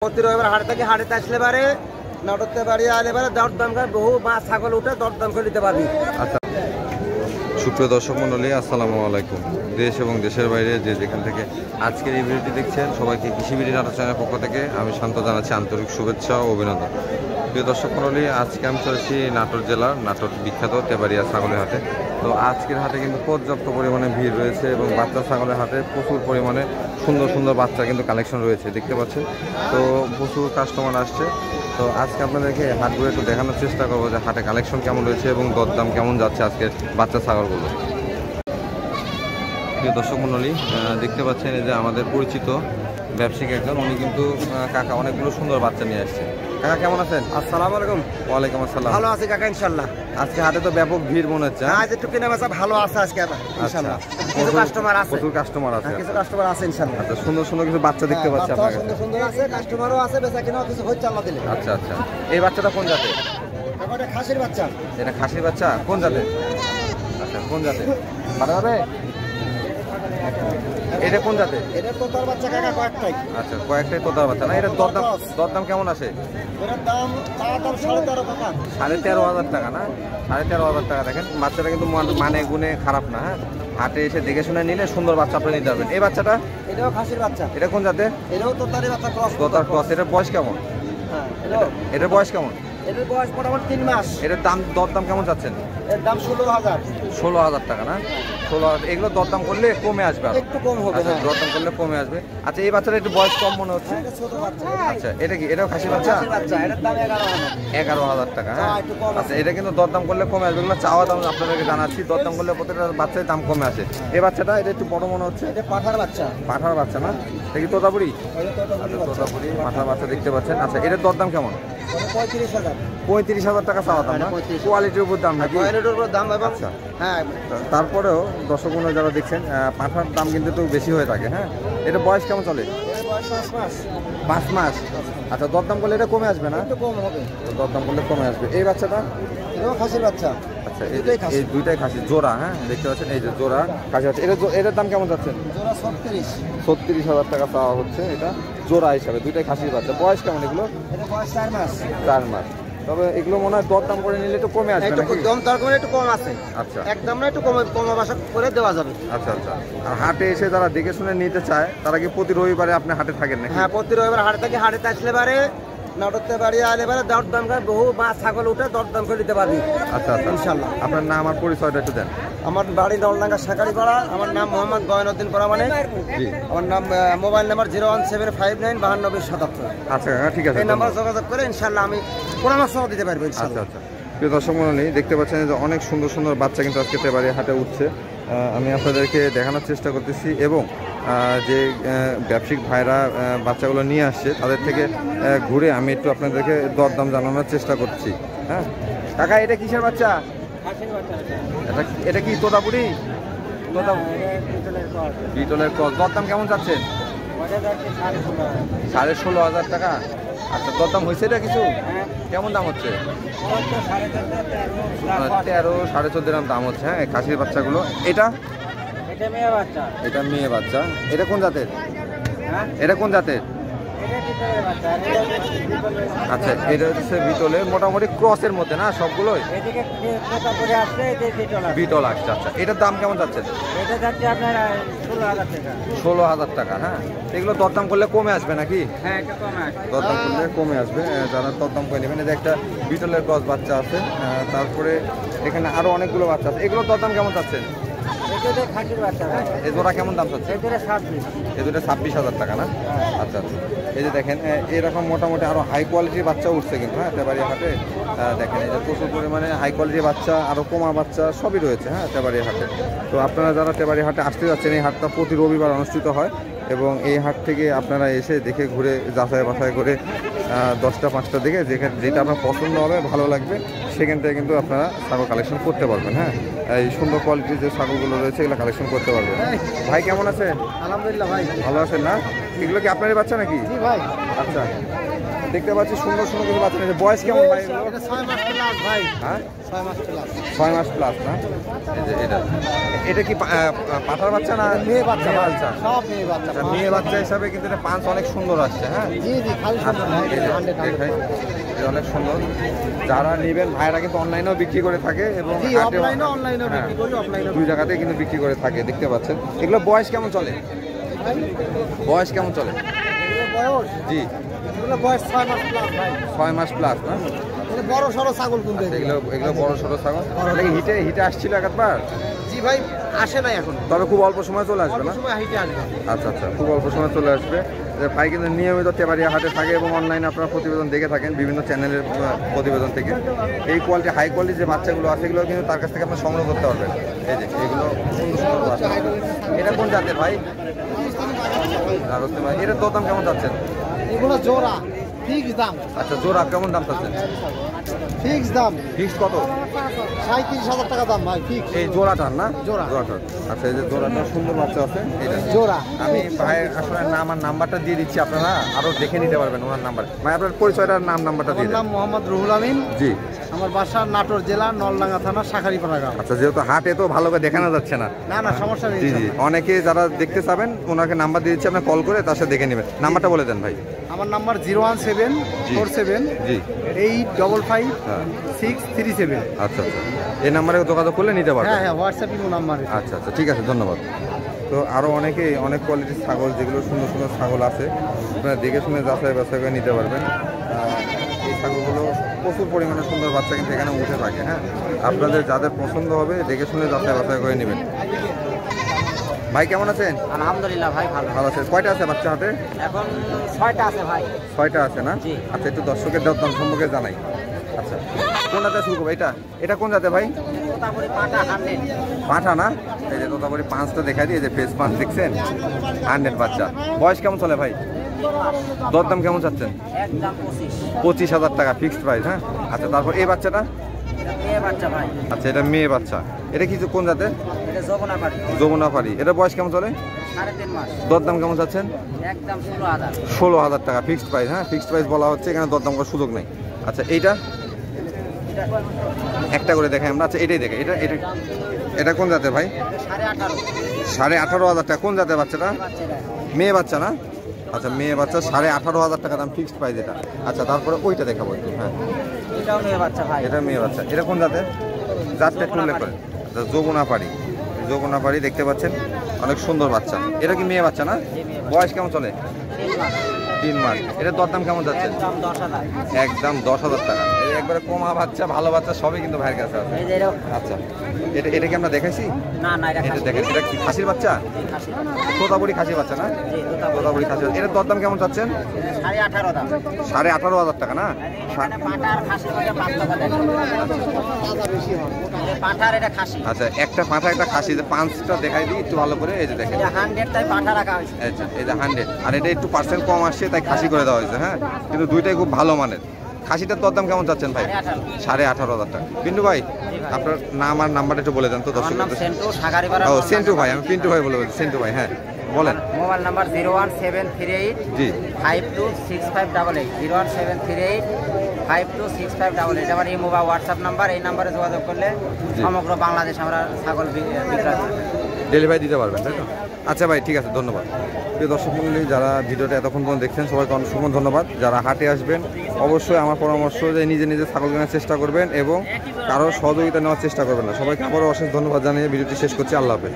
প্রতি রবিবার হাটে থেকে হাটে আসলে পারে নটতে বাড়ি আলে পারে দরদাম করে বহু মাছ ছাগল উঠে দরদাম করে নিতে পারবি। আচ্ছা, সুপ্রিয় দর্শক মণ্ডলী, আসসালামু আলাইকুম। দেশ এবং দেশের বাইরে যে যেখান থেকে আজকের এই ভিডিওটি দেখছেন সবাইকে কৃষিবিড়ি নাটক চ্যানেলের পক্ষ থেকে আমি শান্ত জানাচ্ছি আন্তরিক শুভেচ্ছা ও অভিনন্দন। প্রিয় দর্শক মণ্ডলী, আজকে আমি চলেছি নাটোর জেলার নাটোর বিখ্যাত তেবাড়িয়া ছাগলের হাটে। তো আজকের হাটে কিন্তু পর্যাপ্ত পরিমাণে ভিড় রয়েছে এবং বাচ্চা ছাগলের হাটে প্রচুর পরিমাণে সুন্দর সুন্দর বাচ্চা কিন্তু কালেকশন রয়েছে, দেখতে পাচ্ছেন। তো প্রচুর কাস্টমার আসছে। তো আজকে আপনাদেরকে হাটগুলো একটু দেখানোর চেষ্টা করবো যে হাটে কালেকশন কেমন রয়েছে এবং দরদাম কেমন যাচ্ছে আজকের বাচ্চা ছাগলগুলো। প্রিয় দর্শক মণ্ডলী, দেখতে পাচ্ছেন এই যে আমাদের পরিচিত ব্যবসায়িক একজন, উনি কিন্তু কাকা অনেকগুলো সুন্দর বাচ্চা নিয়ে আসছে। কাকা কেমন আছেন? আসসালামু আলাইকুম। ওয়ালাইকুম আসসালাম। ভালো আছে কাকা ইনশাআল্লাহ। আজকে হাটে তো ব্যাপক ভিড় মনে হচ্ছে। আজ একটু কেনা বেচা ভালো আছে আজকে ইনশাআল্লাহ। কিছু কাস্টমার আছে, প্রচুর কাস্টমার আছে। কিছু কাস্টমার আছে ইনশাআল্লাহ। আচ্ছা, সুন্দর সুন্দর কিছু বাচ্চা দেখতে পাচ্ছি আপনার কাছে। সুন্দর সুন্দর আছে, কাস্টমারও আছে, বেচা কেনাও কিছু হচ্ছে আল্লাহ দিলে। আচ্ছা আচ্ছা, এই বাচ্চাটা কোন জাতের? এটা খাসির বাচ্চা। এটা খাসির বাচ্চা কোন জাতের? আচ্ছা, কোন জাতের? ভালো হবে। এটা কোন জাতের? এটা তোতার বাচ্চা কাকা, কয়েকটাই। আচ্ছা, কয়েকটাই তোতার বাচ্চা না? এটা দরদাম কেমন আসে? এটার দাম 13.5 টাকা। 13,500 টাকা না? 13,500 টাকা। দেখেন বাচ্চাটা কিন্তু মানে গুণে খারাপ না। হ্যাঁ, হাটে এসে দেখে শুনে নিলে সুন্দর বাচ্চা আপনি নিতে পারবেন। এই বাচ্চাটা? এটাও খাসির বাচ্চা। এটা কোন জাতের? এটাও তোতারি বাচ্চা, ক্রস। তোতার ক্রস। এটার বয়স কেমন? হ্যাঁ, এটার বয়স কেমন? এটার বয়স মোটামুটি 3 মাস। এটার দরদাম কেমন যাচ্ছেন? এর দাম 16,000। 16,000 টাকা না? 16,000। এগুলো দরদাম করলে কমে আসবে, একটু কম হবে। আচ্ছা, দরদাম করলে কমে আসবে। আচ্ছা, এই বাচ্চাটা একটু বয়স কম মনে হচ্ছে। এটা ছোট বাচ্চা। আচ্ছা, এটা কি? এটাও খাসি বাচ্চা? খাসির বাচ্চা। এটার দাম 11,000। 11,000 টাকা। হ্যাঁ, একটু কম আছে। আচ্ছা, এটা কিন্তু দরদাম করলে কমে আসবে। এগুলো চাওয়া দাম আপনাদেরকে জানাচ্ছি, দরদাম করলে প্রত্যেকটা বাচ্চার দাম কমে আসে। এই বাচ্চাটা এটা একটু বড় মনে হচ্ছে। এটা পাঠার বাচ্চা। পাঠার বাচ্চা না? এটা কি তোতাপুরি? এটা তোতাপুরি বাচ্চা। তোতাপুরি পাঠার বাচ্চা দেখতে পাচ্ছেন। আচ্ছা, এটার দরদাম কেমন? 35,000। 35,000 টাকা চাওয়া দাম না? কোয়ালিটির উপর দাম নাকি? কোয়ালিটির উপর দাম এবং আচ্ছা, হ্যাঁ, তারপরেও দর্শক বন্ধুরা যারা দেখছেন, পাঠার দাম কিন্তু একটু বেশি হয়ে থাকে। হ্যাঁ, এটা বয়স কেমন চলে? এর বয়স 5 মাস। 5 মাস। আচ্ছা, দরদাম করলে এটা কমে আসবে না? একটু কম হবে। দরদাম করলে কমে আসবে। এই বাচ্চাটা? এটাও খাসির বাচ্চা। আচ্ছা, এই দুইটাই খাসি জোড়া। হ্যাঁ, দেখতে পাচ্ছেন এই যে জোড়া খাসি বাচ্চা। এটার দাম কেমন যাচ্ছেন? জোড়া 36। 36,000 টাকা চাওয়া হচ্ছে এটা জোড়া হিসাবে। দুইটাই খাসির বাচ্চা। বয়স কেমন এগুলো? এটা বয়স 4 মাস। 4 মাস। তবে এগুলো মনে হয় দরদাম করে নিলে একটু কমে আসবে একটু নাকি? দাম তার করে একটু কম আছে। আচ্ছা, একদম না, একটু কম বাসা করে দেওয়া যাবে। আচ্ছা আচ্ছা। আর হাটে এসে যারা দেখে শুনে নিতে চায় তারা কি প্রতি রবিবারে আপনি হাটে থাকেন নাকি? হ্যাঁ, প্রতি রবিবার হাটে থেকে হাটে আসলে পারে নটতে বাড়ি আলে পারে দরদাম করে বহু মাছ ছাগল উঠে দরদাম করে দিতে পারবি। আচ্ছা আচ্ছা, ইনশাআল্লাহ। আপনার নাম আর পরিচয়টা একটু দেন। আমার বাড়ি নলডাঙ্গা শাকারিপাড়া। আমার নাম মোহাম্মদ গয়নউদ্দিন পরামানিক। জি। আমার নাম মোবাইল নাম্বার 01759529277। আচ্ছা কাকা, ঠিক আছে। এই নাম্বার যোগাযোগ করে ইনশাআল্লাহ আমি পরামর্শ দিতে পারবো আচ্ছা ইনশাআল্লাহ। আচ্ছা। প্রিয় দর্শক মণ্ডলী, দেখতে পাচ্ছেন যে অনেক সুন্দর সুন্দর বাচ্চা কিন্তু আজকে তেবাড়িয়া হাটে উঠছে। আমি আপনাদেরকে দেখানোর চেষ্টা করতেছি এবং যে ব্যবসায়িক ভাইরা বাচ্চাগুলো নিয়ে আসছে তাদের থেকে ঘুরে আমি একটু আপনাদেরকে দরদাম জানানোর চেষ্টা করছি। হ্যাঁ কাকা, এটা কিসের বাচ্চা? এটা কি তোতাপুরি? বিটলের ক্রস। দরদাম কেমন যাচ্ছেন? 16,500 টাকা। আচ্ছা, দরদাম হয়েছে এটা কিছু? কেমন দাম হচ্ছে? 13, 14.5 দাম হচ্ছে। হ্যাঁ, খাসির বাচ্চাগুলো। এটা মেয়ে বাচ্চা। এটা কোন জাতের? এটা কোন জাতের? আচ্ছা, এটা হচ্ছে বিটলের, মোটামুটি ক্রসের মধ্যে না সবগুলোই? বিটল আসছে। আচ্ছা, এটার দাম কেমন যাচ্ছে? 16,000 টাকা। হ্যাঁ, এগুলো দরদাম করলে কমে আসবে নাকি? দরদাম করলে কমে আসবে। যারা দরদাম করে নেবেন। এই যে একটা বিটলের ক্রস বাচ্চা আছে, তারপরে এখানে আরো অনেকগুলো বাচ্চা আছে। এগুলোর দরদাম কেমন যাচ্ছে? এই জোড়া কেমন দাম চাচ্ছে? এই দুটো 26,000 টাকা না? আচ্ছা আচ্ছা। এই যে দেখেন এরকম মোটামুটি আরো হাই কোয়ালিটির বাচ্চা উঠছে কিন্তু। হ্যাঁ, তেবাড়িয়া হাটে দেখেন এই যে প্রচুর পরিমাণে হাই কোয়ালিটির বাচ্চা, আরো কমা বাচ্চা সবই রয়েছে। হ্যাঁ, তেবাড়িয়া হাটে। তো আপনারা যারা তেবাড়িয়া হাটে আসতে যাচ্ছেন, এই হাটটা প্রতি রবিবার অনুষ্ঠিত হয় এবং এই হাট থেকে আপনারা এসে দেখে ঘুরে যাচাই বাছাই করে 10টা 5টা দেখে যেটা আপনার পছন্দ হবে, ভালো লাগবে, সেখান থেকে কিন্তু আপনারা ছাগল কালেকশন করতে পারবেন। হ্যাঁ, এই সুন্দর কোয়ালিটির যে ছাগলগুলো রয়েছে এগুলো কালেকশন করতে পারবেন। ভাই কেমন আছেন? আলহামদুলিল্লাহ ভাই, ভালো আছেন না? এগুলো কি আপনারই বাচ্চা নাকি? জি ভাই। আচ্ছা, দেখতে পাচ্ছি সুন্দর সুন্দর কিছু বাচ্চা নিয়েছে। বয়স কেমন ভাই এগুলো? এটা 6 মাস প্লাস ভাই। হ্যাঁ 6 মাস প্লাস। 6 মাস প্লাস না? এই যে এটা কি পাঠার বাচ্চা না মেয়ে বাচ্চা? মেয়ে বাচ্চা। সব মেয়ে বাচ্চা। আচ্ছা, মেয়ে বাচ্চা হিসাবে কিন্তু এটা পাঁচ অনেক সুন্দর আসছে। হ্যাঁ জি জি, খালি সুন্দর ভাই। এই যে, দেখাই, এটা অনেক সুন্দর। যারা নেবেন ভাইরা কিন্তু অনলাইনেও বিক্রি করে থাকে এবং জি, হাটেও- অনলাইনেও হ্যাঁ, বিক্রি করি, অফলাইনেও। দুই জায়গাতেই কিন্তু বিক্রি করে থাকে, দেখতে পাচ্ছেন। এগুলো বয়স কেমন চলে? বয়স কেমন চলে? বয়স, জি এগুলো বয়স 6 মাস প্লাস ভাই। 6 মাস প্লাস না? এটা বড় সরো ছাগল কিন্তু এগুলো এগুলো বড় সড়ো ছাগল। এটা কি হিটে আসছিল একবার? জি ভাই, আসে না এখন, তবে খুব অল্প সময় চলে আসবে না? সময় হাইটে আসবে। আচ্ছা আচ্ছা, খুব অল্প সময় চলে আসবে। যে ভাই কিন্তু নিয়মিত তেবাড়িয়া হাটে থাকে এবং অনলাইনে আপনারা প্রতিবেদন দেখে থাকেন বিভিন্ন চ্যানেলের প্রতিবেদন থেকে। এই কোয়ালিটি হাই কোয়ালিটি যে বাচ্চাগুলো আছে এগুলো কিন্তু তার কাছ থেকে আপনারা সংগ্রহ করতে পারবেন। এই যে এগুলো সুন্দর সুন্দর বাচ্চা। এটা কোন জাতের ভাই? রাজস্থানী ভাই। এটার দরদাম কেমন যাচ্ছেন? এগুলো জোড়া ফিক্স দাম। আচ্ছা, জোড়া কেমন দাম চাচ্ছেন? ফিক্স দাম ফিক্স কত? 37,000 টাকা দাম ভাই, ফিক্স। এই জোড়াটার না? জোড়া। জোড়াটার। আচ্ছা, এই যে জোড়াটার সুন্দর বাচ্চা আছে এটা জোড়া। আমি ভাই আসলে আমার নাম্বারটা দিয়ে দিচ্ছি, আপনারা আরো দেখে নিতে পারবেন ওনার নাম্বার। ভাই আপনার পরিচয়টার নাম্বারটা দিয়ে আমার দেন। নাম মোহাম্মদ রুহুল আমিন। জি। আমার বাসা নাটোর জেলা নলডাঙ্গা থানা শাখারিপাড়া গ্রাম। আচ্ছা, যেহেতু হাটে তো ভালো করে দেখানো যাচ্ছে না। না না, সমস্যা নেই। জি জি, অনেকে যারা দেখতে চাবেন ওনাকে নাম্বার দিয়ে দিচ্ছি, আপনি কল করে তার সাথে দেখে নেবেন। নাম্বারটা বলে দেন ভাই। আমার নাম্বার 01747 জি 855 হ্যাঁ 637। আচ্ছা আচ্ছা, এই নাম্বারে যোগাযোগ করলে নিতে পারবেন। হ্যাঁ হ্যাঁ, হোয়াটসঅ্যাপ নাম্বার। আচ্ছা আচ্ছা, ঠিক আছে, ধন্যবাদ। তো আরও অনেকেই অনেক কোয়ালিটির ছাগল, যেগুলো সুন্দর সুন্দর ছাগল আছে, আপনারা দেখে শুনে যাচাই বাছাই করে নিতে পারবেন। এই ছাগলগুলো প্রচুর পরিমাণে সুন্দর বাচ্চা কিন্তু এখানে উঠে থাকে। হ্যাঁ, আপনাদের যাদের পছন্দ হবে দেখে শুনে যাচাই বাছাই করে নেবেন। ভাই কেমন আছেন? আলহামদুলিল্লাহ ভাই, ভালো। ভালো আছে। কয়টা আছে বাচ্চা হাতে? এখন 6টা আছে ভাই। 6টা আছে না? জি। আচ্ছা, একটু দর্শকের দাম সম্পর্কে জানাই। আচ্ছা, কোন জাতে শুরু করবো? এটা কোন জাতে ভাই? তারপরে পাটা 100। পাঁঠা না? এই যে তোতাপুরি পাঁচটা দেখাই দিয়ে, যে ফেস পাঁচ দেখছেন, 100 বাচ্চা। বয়স কেমন চলে ভাই? দরদাম কেমন চাচ্ছেন? একদম 25। 25,000 টাকা ফিক্সড প্রাইস। হ্যাঁ, আচ্ছা, তারপর এই বাচ্চাটা? এটা মেয়ে বাচ্চা ভাই। আচ্ছা, এটা মেয়ে বাচ্চা। এটা কি কোন জাতে? এটা যমুনাপাড়ি। যমুনাপাড়ি। এটা বয়স কেমন চলে? 3.5 মাস। দরদাম কেমন চাচ্ছেন? একদম 16,000। 16,000 টাকা ফিক্সড প্রাইস। হ্যাঁ, ফিক্সড প্রাইস বলা হচ্ছে, এখানে দরদাম করার সুযোগ নেই। আচ্ছা, এইটা একটা করে দেখাই আমরা। আচ্ছা, এটাই দেখে, এটা এটা এটা কোন জাতের ভাই? 18.5। 18,500 টাকা। কোন জাতের বাচ্চাটা? মেয়ে বাচ্চা না? আচ্ছা, মেয়ে বাচ্চা, 18,500 টাকা দাম ফিক্সড প্রাইস এটা। আচ্ছা, তারপরে ওইটা দেখাবো একটু। হ্যাঁ, এটাও মেয়ে বাচ্চা ভাই। এটা মেয়ে বাচ্চা। এটা কোন জাতের? জাতটা একটু উল্লেখ করেন। আচ্ছা, যমুনাপাড়ি। যমুনাপাড়ি দেখতে পাচ্ছেন, অনেক সুন্দর বাচ্চা। এটা কি মেয়ে বাচ্চা না? বয়স কেমন চলে? 3 মাস। 3 মাস। এটার দরদাম কেমন যাচ্ছে? একদম 10,000। একদম 10,000 টাকা। এই একবারে কমা বাচ্চা, ভালো বাচ্চা সবই কিন্তু ভাইয়ের কাছে আছে। এই যে এরকম। আচ্ছা, এটা কি আমরা দেখাইছি? না না, এটা এটা খাসি। দেখেন, এটা কি খাসির বাচ্চা? খাসি। তোতাপুরি খাসির বাচ্চা না? জি, তোতাপুরি খাসি। এটার দরদাম কেমন চাচ্ছেন? 18.5 দাম। 18,500 টাকা না? এখানে পাটা আর খাসির মধ্যে পার্থক্য দেখেন। এই পাঠার এটা খাসি। আচ্ছা, একটা পাঁঠা একটা খাসি, যে পাঁচটা দেখাই দিই একটু ভালো করে। এই যে দেখেন, এটা 100 তাই পাঠা রাখা হয়েছে। আচ্ছা, এই যে 100, আর এটা একটু পার্সেন্ট কম আসছে তাই খাসি করে দেওয়া হয়েছে। হ্যাঁ, কিন্তু দুইটাই খুব ভালো মানের। খাসিটার দরদাম কেমন চাচ্ছেন ভাই? 18,500 টাকা। পিন্টু ভাই, আপনার নাম আর নাম্বারটা একটু বলে দেন তো আমার নাম দর্শকদের। সেন্টু, শাখারিপাড়া। ও, সেন্টু ভাই, আমি পিন্টু ভাই বলে বলছি। সেন্টু ভাই, হ্যাঁ বলেন। মোবাইল নাম্বার 01738 জি 526588। 01738 526588। আমার এই মোবাইল হোয়াটসঅ্যাপ নাম্বার। এই নাম্বারে যোগাযোগ করলে জি। সমগ্র বাংলাদেশ আমরা ছাগল বিক্রয় করি। ডেলিভারি দিতে পারবেন, তাই তো? আচ্ছা ভাই, ঠিক আছে, ধন্যবাদ। প্রিয় দর্শক মণ্ডলী, যারা ভিডিওটা এতক্ষণ পর্যন্ত দেখছেন সবাইকে অসংখ্য ধন্যবাদ। যারা হাটে আসবেন অবশ্যই আমার পরামর্শ যে নিজে নিজে ছাগল কেনার চেষ্টা করবেন এবং কারোর সহযোগিতা নেওয়ার চেষ্টা করবেন না। সবাইকে আবারও অশেষ ধন্যবাদ জানিয়ে ভিডিওটি শেষ করছি। আল্লাহ হাফেজ।